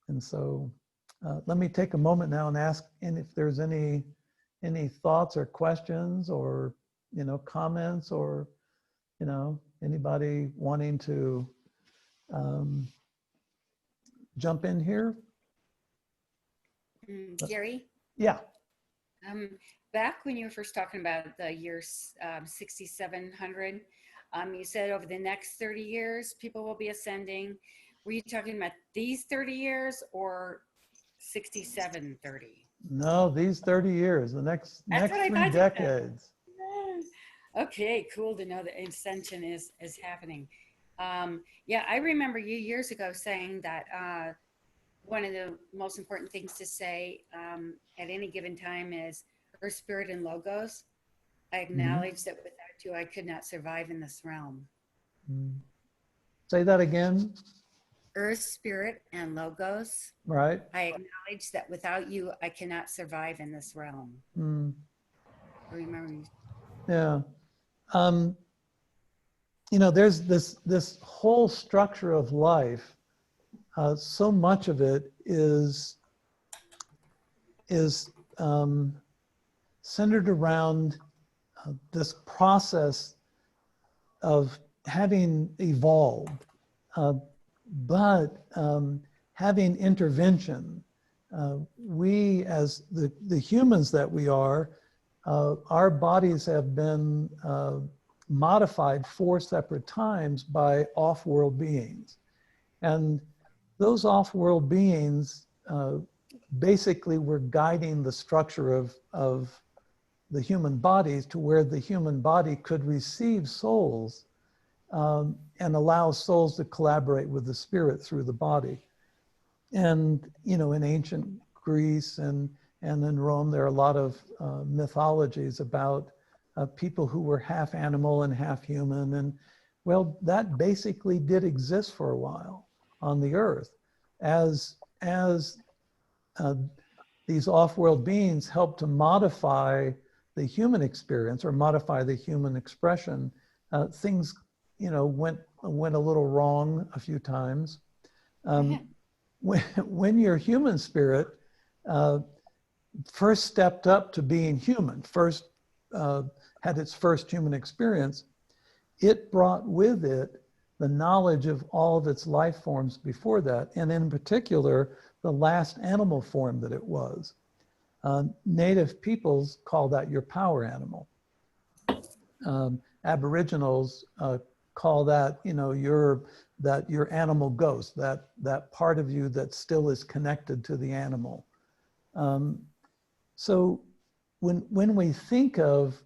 And so let me take a moment now and ask if there's any thoughts or questions or, comments or, anybody wanting to jump in here. Gary? Yeah. Back when you were first talking about the year 6,700, you said over the next 30 years, people will be ascending. Were you talking about these 30 years or 6730? No, these 30 years, the next 3 decades. Okay, cool to know that ascension is happening. Yeah, I remember you years ago saying that one of the most important things to say at any given time is Earth, Spirit, and Logos. I acknowledge that without you, I could not survive in this realm. Say that again. Earth, Spirit, and Logos. Right. I acknowledge that without you, I cannot survive in this realm. I remember you. Yeah. There's this whole structure of life. So much of it is centered around this process of having evolved, but having intervention. We, as the humans that we are, our bodies have been modified 4 separate times by off-world beings. And those off-world beings basically were guiding the structure of the human bodies to where the human body could receive souls and allow souls to collaborate with the spirit through the body. And, in ancient Greece and in Rome, there are a lot of mythologies about people who were half animal and half human. And well, that basically did exist for a while on the earth as these off-world beings helped to modify the human experience or modify the human expression. Things, went a little wrong a few times. When your human spirit first stepped up to being human, first had its first human experience, it brought with it the knowledge of all of its life forms before that, and in particular, the last animal form that it was. Native peoples call that your power animal. Aboriginals call that, your animal ghost, that part of you that still is connected to the animal. So when we think of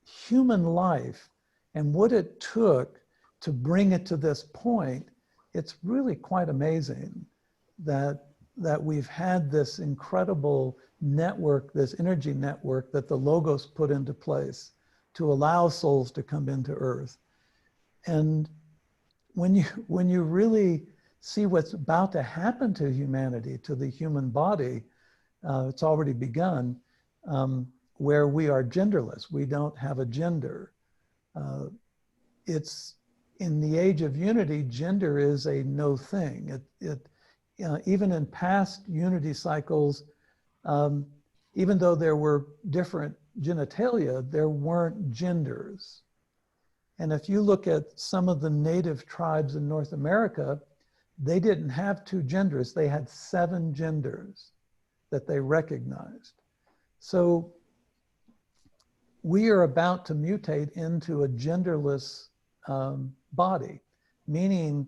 human life and what it took to bring it to this point, it's really quite amazing that we've had this incredible network, this energy network that the Logos put into place to allow souls to come into Earth. And when you really see what's about to happen to humanity, to the human body, it's already begun, where we are genderless. We don't have a gender. It's in the age of unity, gender is a no thing. Even in past unity cycles, even though there were different genitalia, there weren't genders. And if you look at some of the native tribes in North America, they didn't have 2 genders, they had 7 genders that they recognized. So we are about to mutate into a genderless body, meaning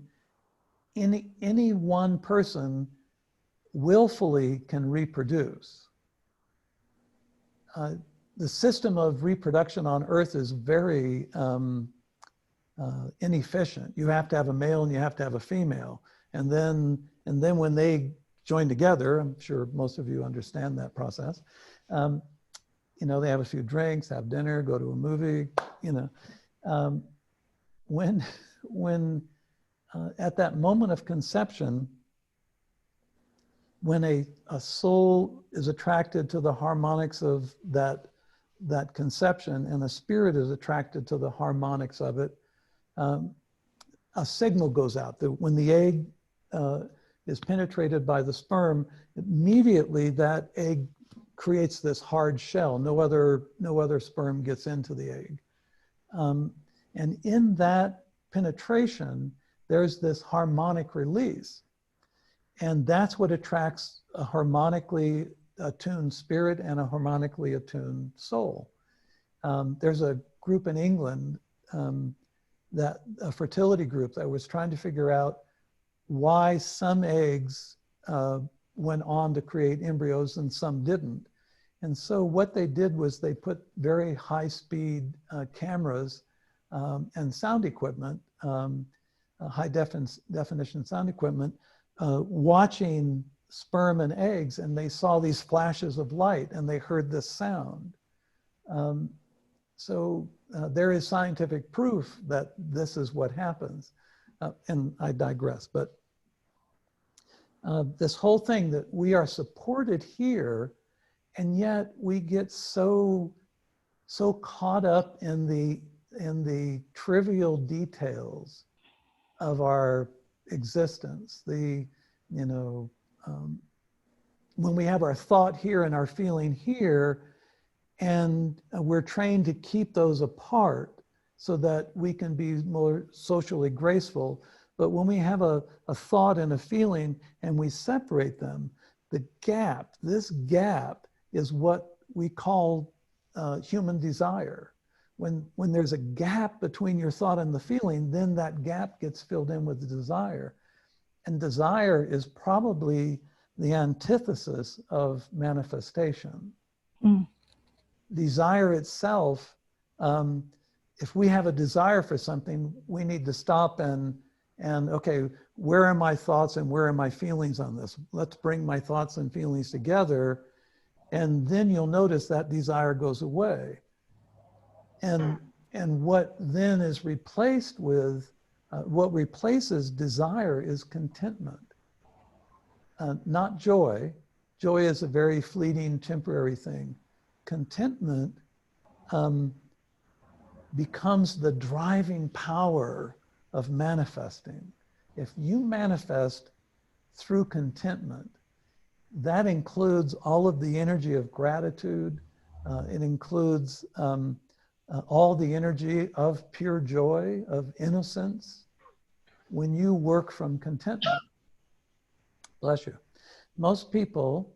any one person willfully can reproduce. The system of reproduction on Earth is very inefficient. You have to have a male and you have to have a female. And then when they join together, I'm sure most of you understand that process, they have a few drinks, have dinner, go to a movie, when at that moment of conception, when a soul is attracted to the harmonics of that conception and a spirit is attracted to the harmonics of it, a signal goes out that when the egg is penetrated by the sperm, immediately that egg creates this hard shell. No other sperm gets into the egg. And in that penetration, there's this harmonic release. And that's what attracts a harmonically attuned spirit and a harmonically attuned soul. There's a group in England, a fertility group that was trying to figure out why some eggs went on to create embryos and some didn't. And so what they did was they put very high-speed cameras and sound equipment, high definition sound equipment, watching sperm and eggs, and they saw these flashes of light and they heard this sound. So there is scientific proof that this is what happens. And I digress, but this whole thing that we are supported here, and yet we get so caught up in the trivial details of our existence. When we have our thought here and our feeling here, and we're trained to keep those apart so that we can be more socially graceful. But when we have a thought and a feeling and we separate them, this gap is what we call human desire. When there's a gap between your thought and the feeling, then that gap gets filled in with the desire. And desire is probably the antithesis of manifestation. Mm. Desire itself, if we have a desire for something, we need to stop and okay, where are my thoughts and where are my feelings on this? Let's bring my thoughts and feelings together. And then you'll notice that desire goes away. And what then is replaced with, what replaces desire is contentment, not joy. Joy is a very fleeting, temporary thing. Contentment becomes the driving power of manifesting. If you manifest through contentment, that includes all of the energy of gratitude. It includes all the energy of pure joy, of innocence, when you work from contentment. Bless you. Most people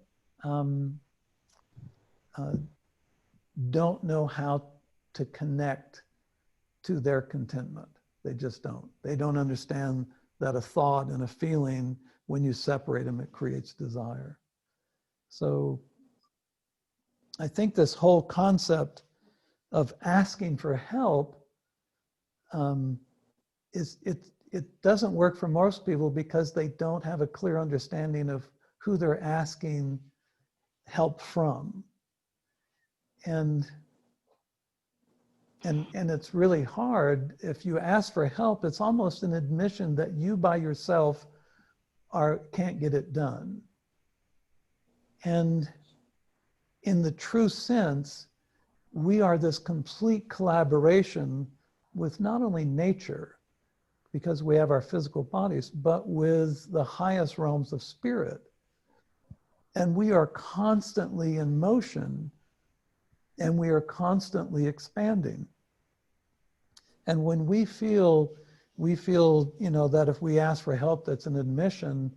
don't know how to connect to their contentment. They just don't. They don't understand that a thought and a feeling, when you separate them, it creates desire. So I think this whole concept of asking for help it doesn't work for most people because they don't have a clear understanding of who they're asking help from. And it's really hard. If you ask for help, it's almost an admission that you by yourself can't get it done. And in the true sense, we are this complete collaboration with not only nature, because we have our physical bodies, but with the highest realms of spirit. And we are constantly in motion, and we are constantly expanding. And when we feel, that if we ask for help, that's an admission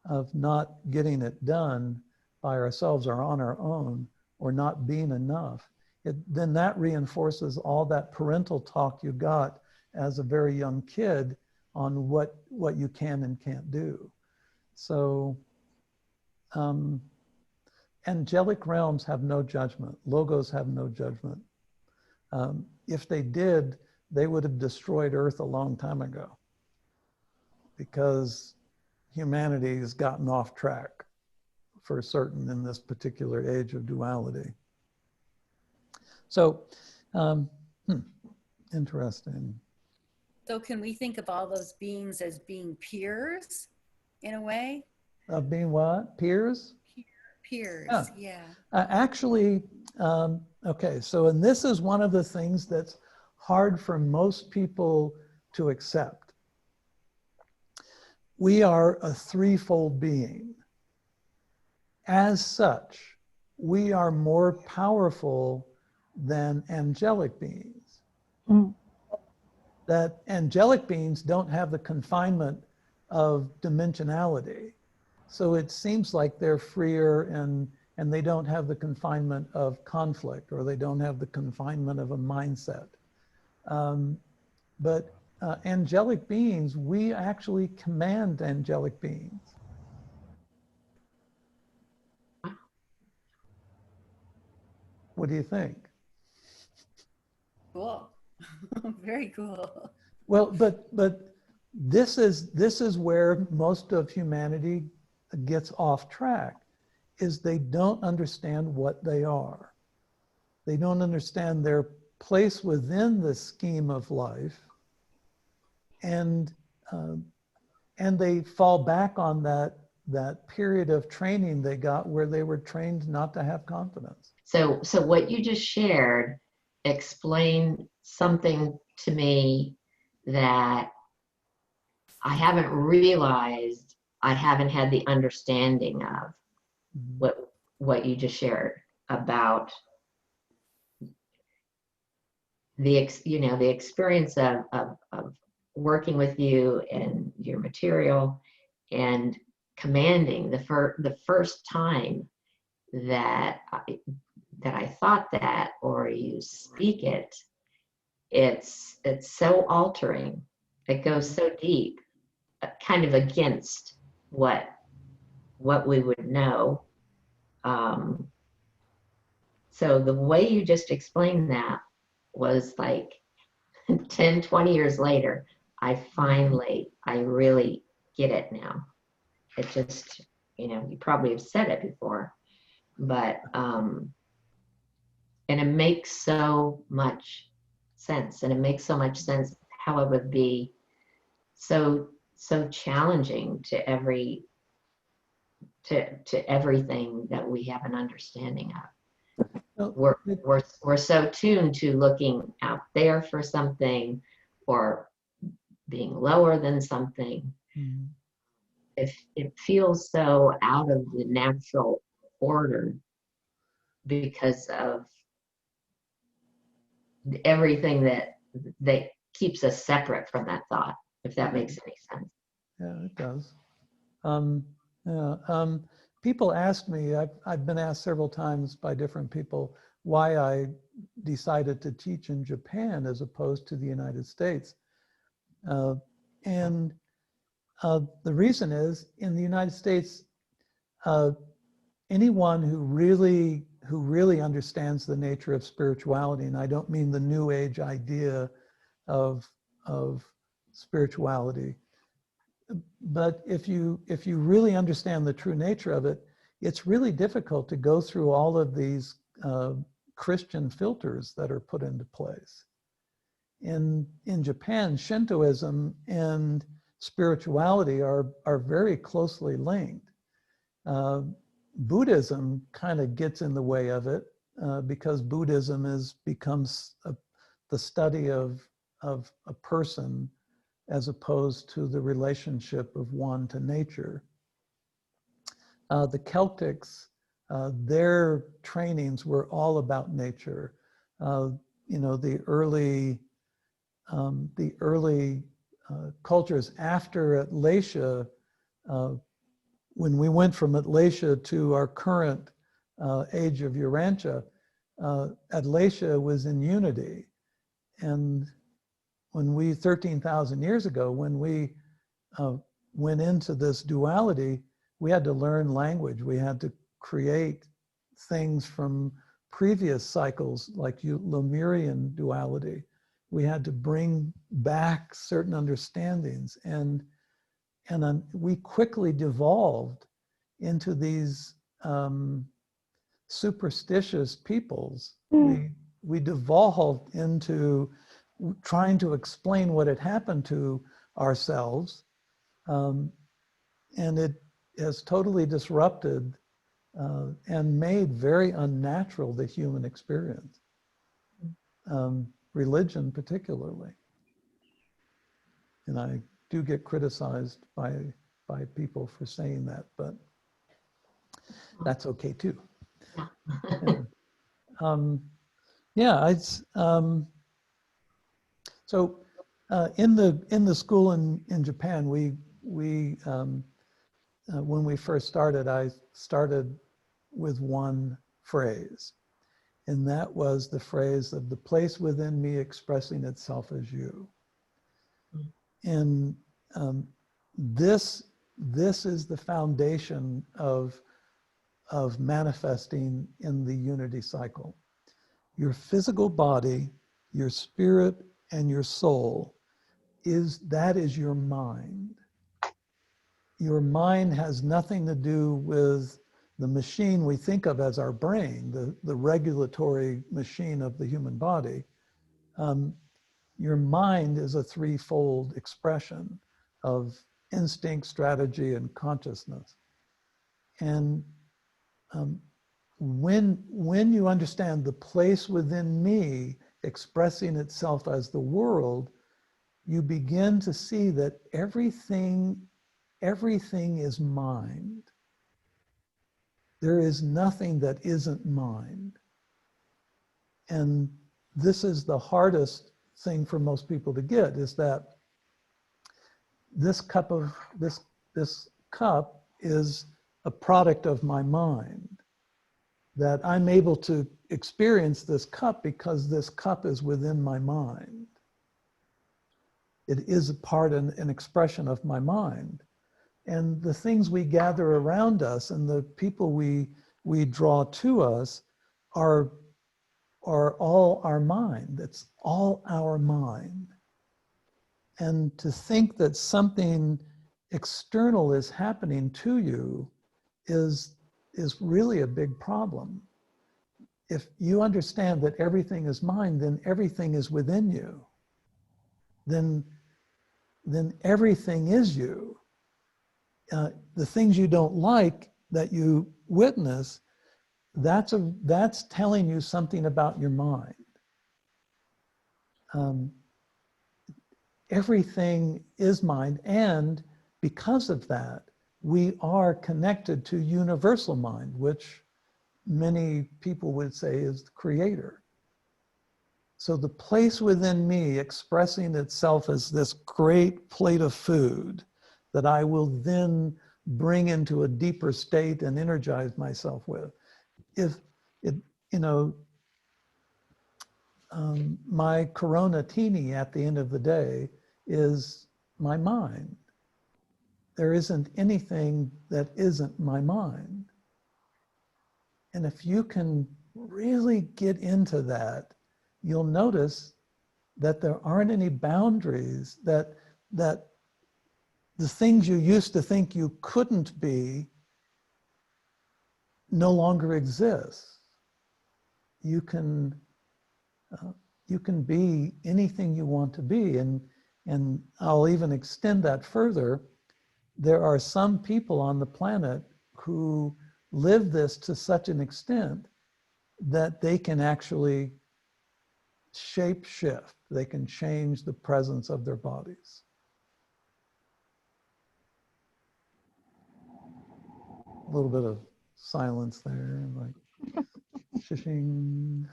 of not getting it done by ourselves or on our own, or not being enough, then that reinforces all that parental talk you got as a very young kid on what you can and can't do. So angelic realms have no judgment. Logos have no judgment. If they did, they would have destroyed Earth a long time ago, because humanity has gotten off track for certain in this particular age of duality. So, interesting. So can we think of all those beings as being peers in a way? Being what? Peers? Peers, yeah. Actually, okay, and this is one of the things that's hard for most people to accept. we are a threefold being. As such, we are more powerful than angelic beings. Mm. That angelic beings don't have the confinement of dimensionality. So it seems like they're freer and they don't have the confinement of conflict, or they don't have the confinement of a mindset. But angelic beings, we actually command angelic beings. What do you think? Cool. Very cool. Well, but this is where most of humanity gets off track, is they don't understand what they are. They don't understand their place within the scheme of life, and they fall back on that period of training they got where they were trained not to have confidence. So what you just shared explained something to me that I haven't realized I haven't had the understanding of what you just shared about the experience of working with you and your material and commanding the first time that I thought that, or you speak it, it's so altering. It goes so deep, kind of against what we would know. So the way you just explained that was like 10, 20 years later, I really get it now. It just, you probably have said it before, but, and it makes so much sense. And it makes so much sense how it would be so challenging to everything that we have an understanding of. We're so tuned to looking out there for something, or being lower than something. Mm-hmm. It feels so out of the natural order because of everything that keeps us separate from that thought, if that makes any sense. Yeah, it does. People ask me, I've been asked several times by different people why I decided to teach in Japan as opposed to the United States. And the reason is, in the United States, anyone who really understands the nature of spirituality, and I don't mean the New Age idea of spirituality, but if you really understand the true nature of it, it's really difficult to go through all of these Christian filters that are put into place. In Japan, Shintoism and spirituality are very closely linked. Buddhism kind of gets in the way of it because Buddhism becomes the study of a person as opposed to the relationship of one to nature. The Celtics, their trainings were all about nature. The early cultures after Atlasia, when we went from Atlasia to our current age of Urantia, Atlasia was in unity. And when 13,000 years ago, when we went into this duality, we had to learn language. We had to create things from previous cycles, like Lemurian duality. We had to bring back certain understandings, and we quickly devolved into these superstitious peoples. We devolved into trying to explain what had happened to ourselves, and it has totally disrupted and made very unnatural the human experience, religion particularly. And I do get criticized by by people for saying that, but that's okay too. Yeah. Yeah, so in the school in Japan, when we first started, I started with one phrase, and that was the phrase of the place within me expressing itself as you. And this is the foundation of manifesting in the unity cycle. Your physical body, your spirit, and your soul is your mind. Your mind has nothing to do with the machine we think of as our brain, the regulatory machine of the human body. Your mind is a threefold expression of instinct, strategy, and consciousness. And when you understand the place within me expressing itself as the world, you begin to see that everything is mind. There is nothing that isn't mind. And this is the hardest thing for most people to get, is that this cup is a product of my mind. That I'm able to experience this cup because this cup is within my mind. It is a part and an expression of my mind. And the things we gather around us and the people we draw to us are all our mind. It's all our mind. And to think that something external is happening to you is really a big problem. If you understand that everything is mind, then everything is within you. Then everything is you. The things you don't like that you witness, that's telling you something about your mind. Everything is mind, and because of that, we are connected to universal mind, which many people would say is the creator. So the place within me expressing itself as this great plate of food that I will then bring into a deeper state and energize myself with. If it, my Corona teeny at the end of the day is my mind. There isn't anything that isn't my mind. And if you can really get into that, you'll notice that there aren't any boundaries, that the things you used to think you couldn't be no longer exist. You can be anything you want to be. And I'll even extend that further. There are some people on the planet who live this to such an extent that they can actually shape shift. They can change the presence of their bodies. A little bit of silence there, like shishing.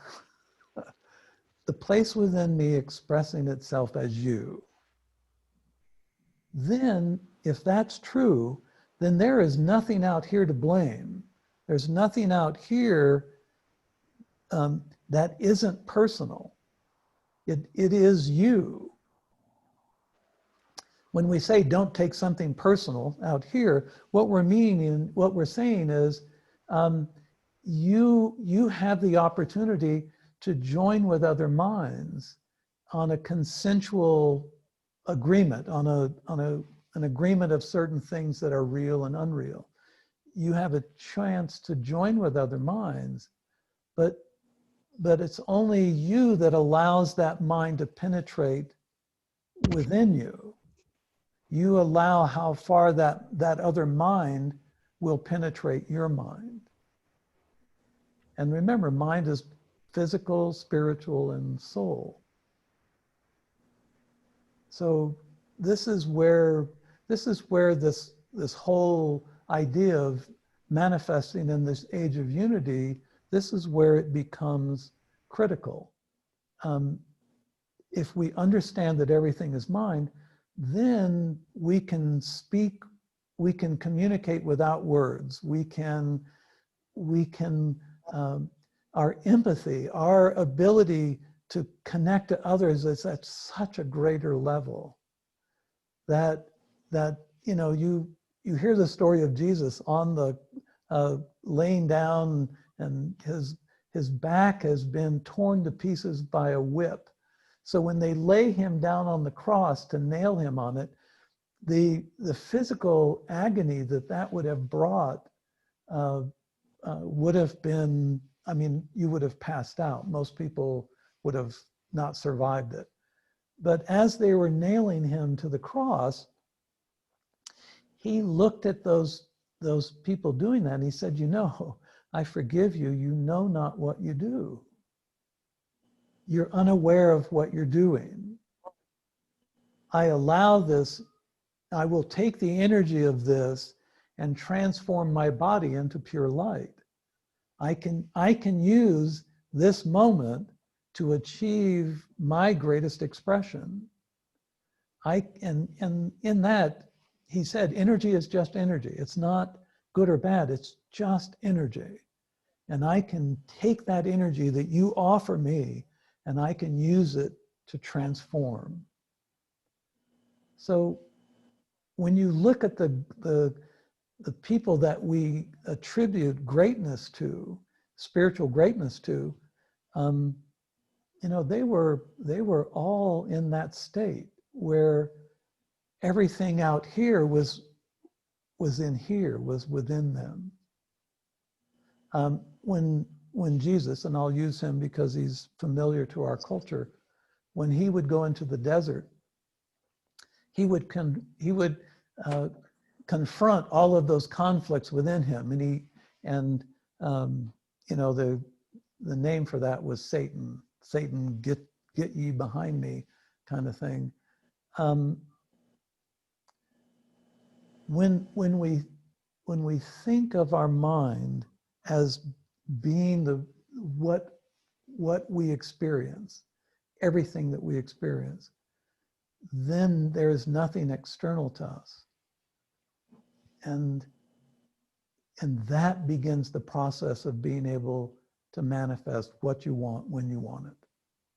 The place within me expressing itself as you. Then, if that's true, then there is nothing out here to blame. There's nothing out here that isn't personal. It is you. When we say don't take something personal out here, what we're saying is you have the opportunity to join with other minds on a consensual agreement, on an agreement of certain things that are real and unreal. You have a chance to join with other minds, but it's only you that allows that mind to penetrate within you. You allow how far that other mind will penetrate your mind. And remember, mind is physical, spiritual, and soul. So this is where this this whole idea of manifesting in this age of unity, this is where it becomes critical. If we understand that everything is mind, then we can speak, we can communicate without words. We can, our empathy, our ability to connect to others is at such a greater level that you know, you hear the story of Jesus on the laying down, and his back has been torn to pieces by a whip. So when they lay him down on the cross to nail him on it, the physical agony that would have brought would have been, I mean, you would have passed out. Most people would have not survived it. But as they were nailing him to the cross, he looked at those people doing that and he said, you know, I forgive you. You know not what you do. You're unaware of what you're doing. I allow this, I will take the energy of this and transform my body into pure light. I can use this moment to achieve my greatest expression. And in that, he said, energy is just energy. It's not good or bad, it's just energy. And I can take that energy that you offer me and I can use it to transform. So when you look at the people that we attribute greatness to, spiritual greatness to, you know, they were all in that state where everything out here was in here, was within them. When Jesus, and I'll use him because he's familiar to our culture, when he would go into the desert, he would confront all of those conflicts within him, and you know, the name for that was Satan. Satan, get ye behind me, kind of thing. When we think of our mind as being what we experience, everything that we experience, then there is nothing external to us. And that begins the process of being able to manifest what you want when you want it.